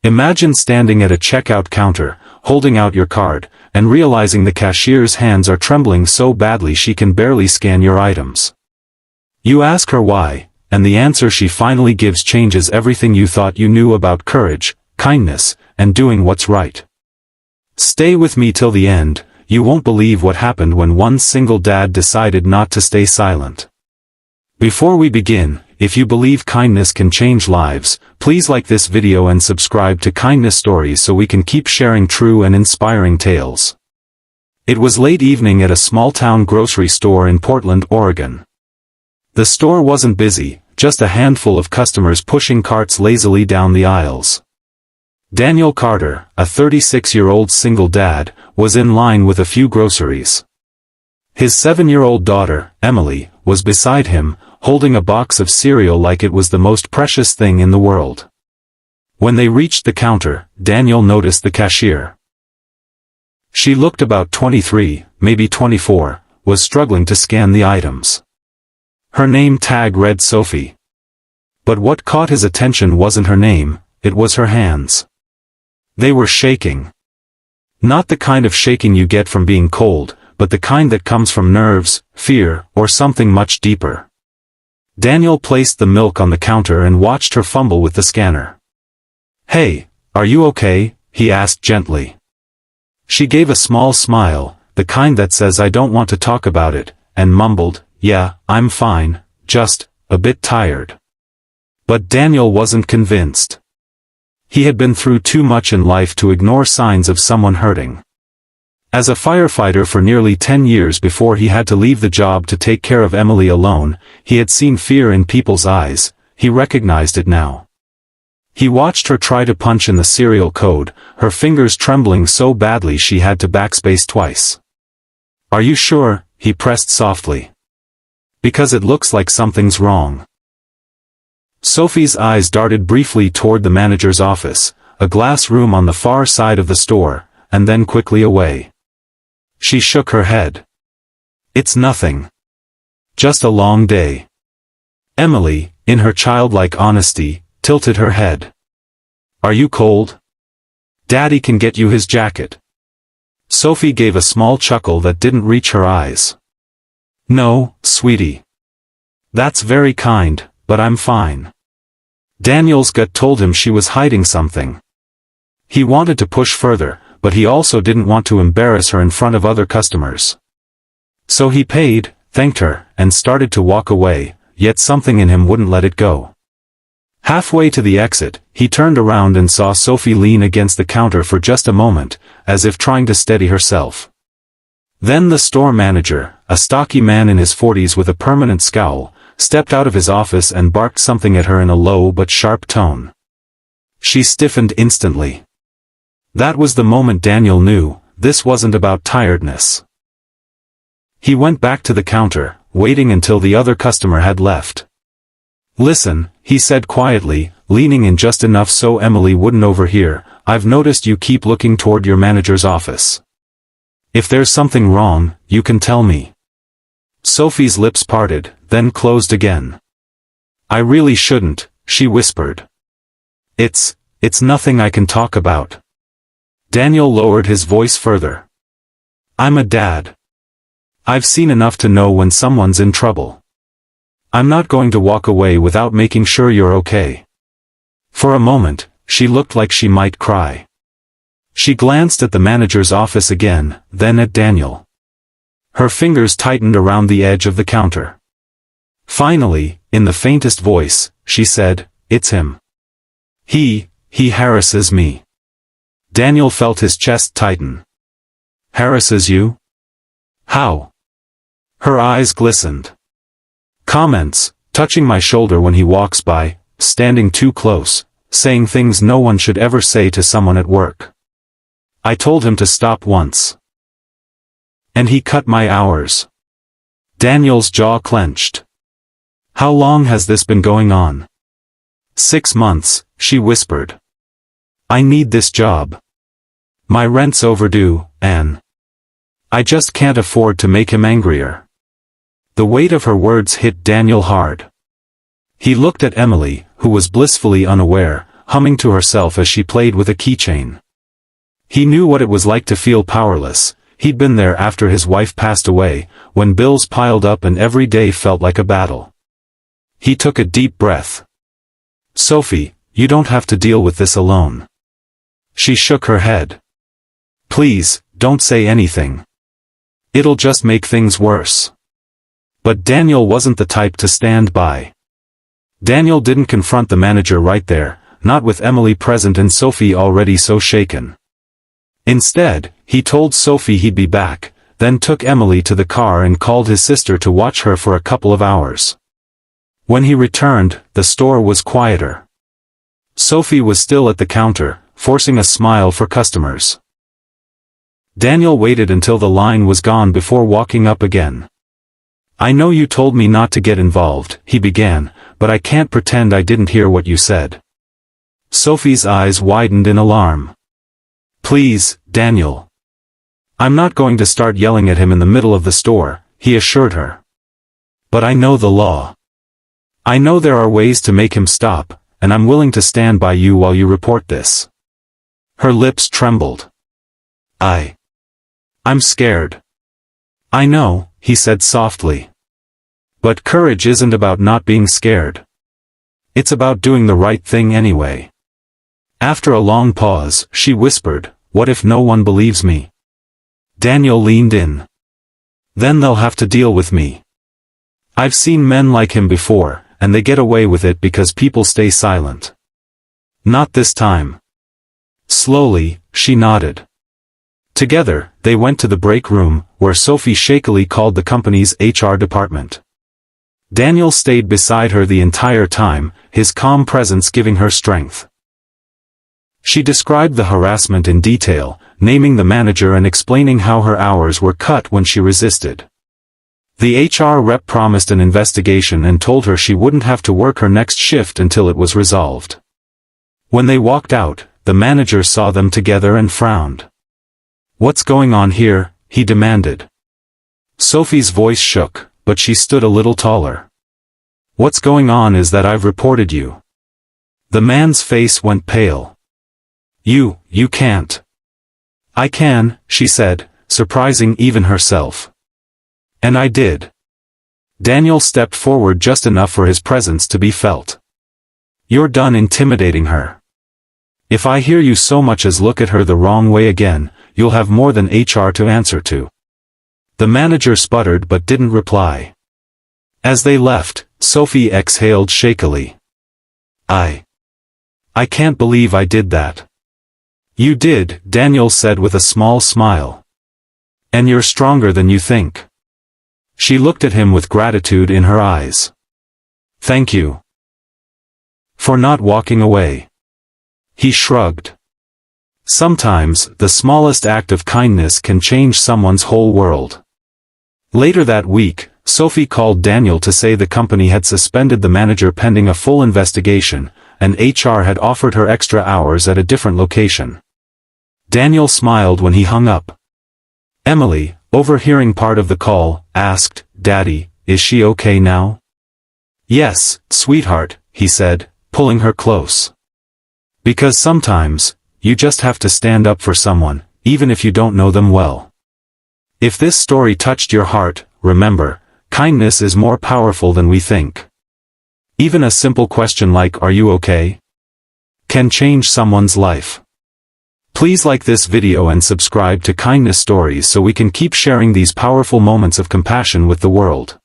Imagine standing at a checkout counter, holding out your card, and realizing the cashier's hands are trembling so badly she can barely scan your items. You ask her why, and the answer she finally gives changes everything you thought you knew about courage, kindness, and doing what's right. Stay with me till the end. You won't believe what happened when one single dad decided not to stay silent. Before we begin, if you believe kindness can change lives, please like this video and subscribe to Kindness Stories so we can keep sharing true and inspiring tales. It was late evening at a small-town grocery store in Portland, Oregon. The store wasn't busy, just a handful of customers pushing carts lazily down the aisles. Daniel Carter, a 36-year-old single dad, was in line with a few groceries. His 7-year-old daughter, Emily, was beside him, holding a box of cereal like it was the most precious thing in the world. When they reached the counter, Daniel noticed the cashier. She looked about 23, maybe 24, was struggling to scan the items. Her name tag read Sophie. But what caught his attention wasn't her name, it was her hands. They were shaking. Not the kind of shaking you get from being cold, but the kind that comes from nerves, fear, or something much deeper. Daniel placed the milk on the counter and watched her fumble with the scanner. "Hey, are you okay?" he asked gently. She gave a small smile, the kind that says I don't want to talk about it, and mumbled, "Yeah, I'm fine, just a bit tired." But Daniel wasn't convinced. He had been through too much in life to ignore signs of someone hurting. As a firefighter for nearly 10 years before he had to leave the job to take care of Emily alone, he had seen fear in people's eyes. He recognized it now. He watched her try to punch in the serial code, her fingers trembling so badly she had to backspace twice. "Are you sure?" he pressed softly. "Because it looks like something's wrong." Sophie's eyes darted briefly toward the manager's office, a glass room on the far side of the store, and then quickly away. She shook her head. "It's nothing. Just a long day." Emily, in her childlike honesty, tilted her head. "Are you cold? Daddy can get you his jacket." Sophie gave a small chuckle that didn't reach her eyes. "No, sweetie. That's very kind, but I'm fine." Daniel's gut told him she was hiding something. He wanted to push further, but he also didn't want to embarrass her in front of other customers. So he paid, thanked her, and started to walk away, yet something in him wouldn't let it go. Halfway to the exit, he turned around and saw Sophie lean against the counter for just a moment, as if trying to steady herself. Then the store manager, a stocky man in his 40s with a permanent scowl, stepped out of his office and barked something at her in a low but sharp tone. She stiffened instantly. That was the moment Daniel knew, this wasn't about tiredness. He went back to the counter, waiting until the other customer had left. "Listen," he said quietly, leaning in just enough so Emily wouldn't overhear, "I've noticed you keep looking toward your manager's office. If there's something wrong, you can tell me." Sophie's lips parted, then closed again. "I really shouldn't," she whispered. It's nothing I can talk about." Daniel lowered his voice further. "I'm a dad. I've seen enough to know when someone's in trouble. I'm not going to walk away without making sure you're okay." For a moment, she looked like she might cry. She glanced at the manager's office again, then at Daniel. Her fingers tightened around the edge of the counter. Finally, in the faintest voice, she said, "It's him. He harasses me." Daniel felt his chest tighten. "Harasses you? How?" Her eyes glistened. "Comments, touching my shoulder when he walks by, standing too close, saying things no one should ever say to someone at work. I told him to stop once. And he cut my hours." Daniel's jaw clenched. "How long has this been going on?" 6 months, she whispered. "I need this job. My rent's overdue, and I just can't afford to make him angrier." The weight of her words hit Daniel hard. He looked at Emily, who was blissfully unaware, humming to herself as she played with a keychain. He knew what it was like to feel powerless. He'd been there after his wife passed away, when bills piled up and every day felt like a battle. He took a deep breath. "Sophie, you don't have to deal with this alone." She shook her head. "Please, don't say anything. It'll just make things worse." But Daniel wasn't the type to stand by. Daniel didn't confront the manager right there, not with Emily present and Sophie already so shaken. Instead, he told Sophie he'd be back, then took Emily to the car and called his sister to watch her for a couple of hours. When he returned, the store was quieter. Sophie was still at the counter, forcing a smile for customers. Daniel waited until the line was gone before walking up again. "I know you told me not to get involved," he began, "but I can't pretend I didn't hear what you said." Sophie's eyes widened in alarm. "Please, Daniel." "I'm not going to start yelling at him in the middle of the store," he assured her. "But I know the law. I know there are ways to make him stop, and I'm willing to stand by you while you report this." Her lips trembled. I'm scared." "I know," he said softly. "But courage isn't about not being scared. It's about doing the right thing anyway." After a long pause, she whispered, "What if no one believes me?" Daniel leaned in. "Then they'll have to deal with me. I've seen men like him before, and they get away with it because people stay silent. Not this time." Slowly, she nodded. Together, they went to the break room, where Sophie shakily called the company's HR department. Daniel stayed beside her the entire time, his calm presence giving her strength. She described the harassment in detail, naming the manager and explaining how her hours were cut when she resisted. The HR rep promised an investigation and told her she wouldn't have to work her next shift until it was resolved. When they walked out, the manager saw them together and frowned. "What's going on here?" he demanded. Sophie's voice shook, but she stood a little taller. "What's going on is that I've reported you." The man's face went pale. You can't." "I can," she said, surprising even herself. "And I did." Daniel stepped forward just enough for his presence to be felt. "You're done intimidating her. If I hear you so much as look at her the wrong way again, you'll have more than HR to answer to." The manager sputtered but didn't reply. As they left, Sophie exhaled shakily. I can't believe I did that." "You did," Daniel said with a small smile. "And you're stronger than you think." She looked at him with gratitude in her eyes. "Thank you for not walking away." He shrugged. Sometimes, the smallest act of kindness can change someone's whole world. Later that week, Sophie called Daniel to say the company had suspended the manager pending a full investigation, and HR had offered her extra hours at a different location. Daniel smiled when he hung up. Emily, overhearing part of the call, asked, "Daddy, is she okay now?" "Yes, sweetheart," he said, pulling her close. "Because sometimes, you just have to stand up for someone, even if you don't know them well." If this story touched your heart, remember, kindness is more powerful than we think. Even a simple question like "Are you okay?" can change someone's life. Please like this video and subscribe to Kindness Stories so we can keep sharing these powerful moments of compassion with the world.